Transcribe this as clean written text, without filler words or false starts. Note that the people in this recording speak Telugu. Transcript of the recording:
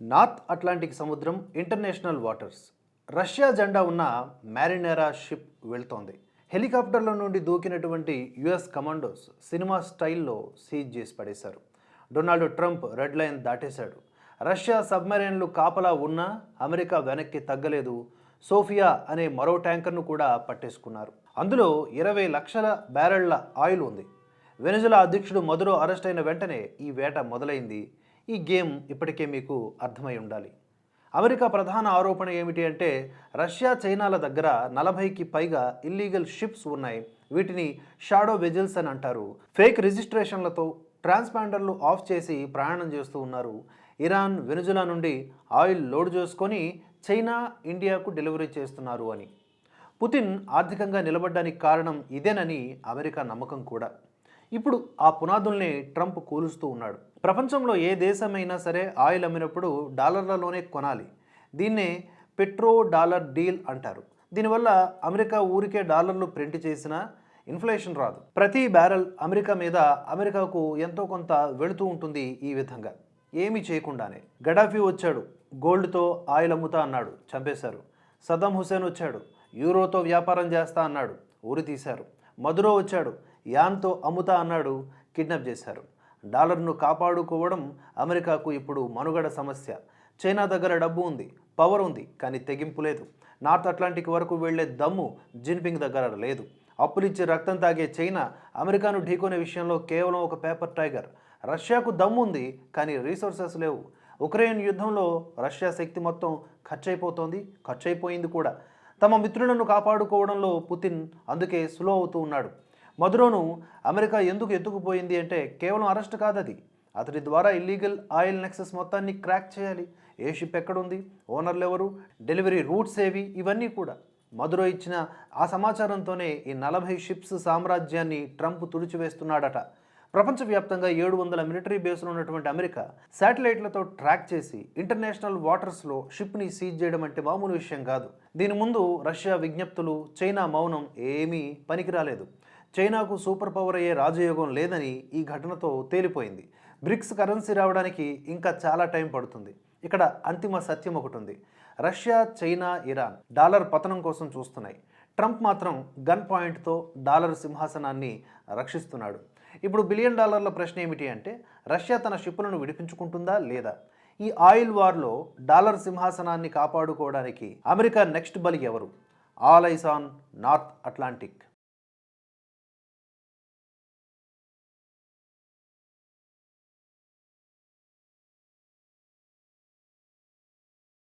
నార్త్ అట్లాంటిక్ సముద్రం ఇంటర్నేషనల్ వాటర్స్. రష్యా జెండా ఉన్న మ్యారినేరా షిప్ వెళ్తోంది. హెలికాప్టర్ల నుండి దూకినటువంటి యుఎస్ కమాండోస్ సినిమా స్టైల్లో సీజ్ చేసి పడేశారు. డొనాల్డ్ ట్రంప్ రెడ్ లైన్ దాటేశాడు. రష్యా సబ్మెరైన్లు కాపలా ఉన్నా అమెరికా వెనక్కి తగ్గలేదు. సోఫియా అనే మరో ట్యాంకర్ను కూడా పట్టేసుకున్నారు. అందులో 20 లక్షల బ్యారెళ్ల ఆయిల్ ఉంది. వెనిజులా అధ్యక్షుడు మదురో అరెస్ట్ అయిన వెంటనే ఈ వేట మొదలైంది. ఈ గేమ్ ఇప్పటికే మీకు అర్థమై ఉండాలి. అమెరికా ప్రధాన ఆరోపణ ఏమిటి అంటే రష్యా చైనాల దగ్గర 40కి పైగా ఇల్లీగల్ షిప్స్ ఉన్నాయి. వీటిని షాడో వెజిల్స్ అని అంటారు. ఫేక్ రిజిస్ట్రేషన్లతో ట్రాన్స్పాండర్లు ఆఫ్ చేసి ప్రయాణం చేస్తూ ఉన్నారు. ఇరాన్, వెనిజులా నుండి ఆయిల్ లోడ్ చేసుకొని చైనా, ఇండియాకు డెలివరీ చేస్తున్నారు అని. పుతిన్ ఆర్థికంగా నిలబడ్డానికి కారణం ఇదేనని అమెరికా నమ్మకం కూడా. ఇప్పుడు ఆ పునాదుల్ని ట్రంప్ కూలుస్తూ ఉన్నాడు. ప్రపంచంలో ఏ దేశమైనా సరే ఆయిల్ అమ్మినప్పుడు డాలర్లలోనే కొనాలి. దీన్నే పెట్రో డాలర్ డీల్ అంటారు. దీనివల్ల అమెరికా ఊరికే డాలర్లు ప్రింట్ చేసినా ఇన్ఫ్లేషన్ రాదు. ప్రతి బ్యారెల్ అమెరికా మీద అమెరికాకు ఎంతో కొంత వెళుతూ ఉంటుంది. ఈ విధంగా ఏమీ చేయకుండానే గడాఫీ వచ్చాడు, గోల్డ్తో ఆయిల్ అమ్ముతా అన్నాడు, చంపేశారు. సద్దాం హుసేన్ వచ్చాడు, యూరోతో వ్యాపారం చేస్తా అన్నాడు, ఊరి తీశారు. మదురో వచ్చాడు, యాన్తో అమ్ముతా అన్నాడు, కిడ్నాప్ చేశారు. డాలర్ను కాపాడుకోవడం అమెరికాకు ఇప్పుడు మనుగడ సమస్య. చైనా దగ్గర డబ్బు ఉంది, పవర్ ఉంది, కానీ తెగింపు లేదు. నార్త్ అట్లాంటిక్ వరకు వెళ్లే దమ్ము జిన్పింగ్ దగ్గర లేదు. అప్పులిచ్చి రక్తం తాగే చైనా అమెరికాను ఢీకొనే విషయంలో కేవలం ఒక పేపర్ టైగర్. రష్యాకు దమ్ము ఉంది, కానీ రీసోర్సెస్ లేవు. ఉక్రెయిన్ యుద్ధంలో రష్యా శక్తి మొత్తం ఖర్చయిపోయింది కూడా. తమ మిత్రులను కాపాడుకోవడంలో పుతిన్ అందుకే స్లో అవుతూ ఉన్నాడు. మదురోను అమెరికా ఎందుకు ఎత్తుకుపోయింది అంటే కేవలం అరెస్ట్ కాదది. అతడి ద్వారా ఇల్లీగల్ ఆయిల్ నెక్సెస్ మొత్తాన్ని క్రాక్ చేయాలి. ఏ షిప్ ఎక్కడుంది, ఓనర్లు ఎవరు, డెలివరీ రూట్స్ ఏవి, ఇవన్నీ కూడా. మదురో ఇచ్చిన ఆ సమాచారంతోనే ఈ 40 షిప్స్ సామ్రాజ్యాన్ని ట్రంప్ తుడిచివేస్తున్నాడట. ప్రపంచవ్యాప్తంగా 700 మిలిటరీ బేస్లు ఉన్నటువంటి అమెరికా శాటిలైట్లతో ట్రాక్ చేసి ఇంటర్నేషనల్ వాటర్స్లో షిప్ని సీజ్ చేయడం అంటే మామూలు విషయం కాదు. దీని ముందు రష్యా విజ్ఞప్తులు, చైనా మౌనం ఏమీ పనికిరాలేదు. చైనాకు సూపర్ పవర్ అయ్యే రాజయోగం లేదని ఈ ఘటనతో తేలిపోయింది. బ్రిక్స్ కరెన్సీ రావడానికి ఇంకా చాలా టైం పడుతుంది. ఇక్కడ అంతిమ సత్యం ఒకటి ఉంది. రష్యా, చైనా, ఇరాన్ డాలర్ పతనం కోసం చూస్తున్నాయి. ట్రంప్ మాత్రం గన్ పాయింట్తో డాలర్ సింహాసనాన్ని రక్షిస్తున్నాడు. ఇప్పుడు $1 బిలియన్ ప్రశ్న ఏమిటి అంటే రష్యా తన షిప్పులను విడిపించుకుంటుందా లేదా? ఈ ఆయిల్ వార్లో డాలర్ సింహాసనాన్ని కాపాడుకోవడానికి అమెరికా నెక్స్ట్ బలి ఎవరు? All eyes on north Atlantic.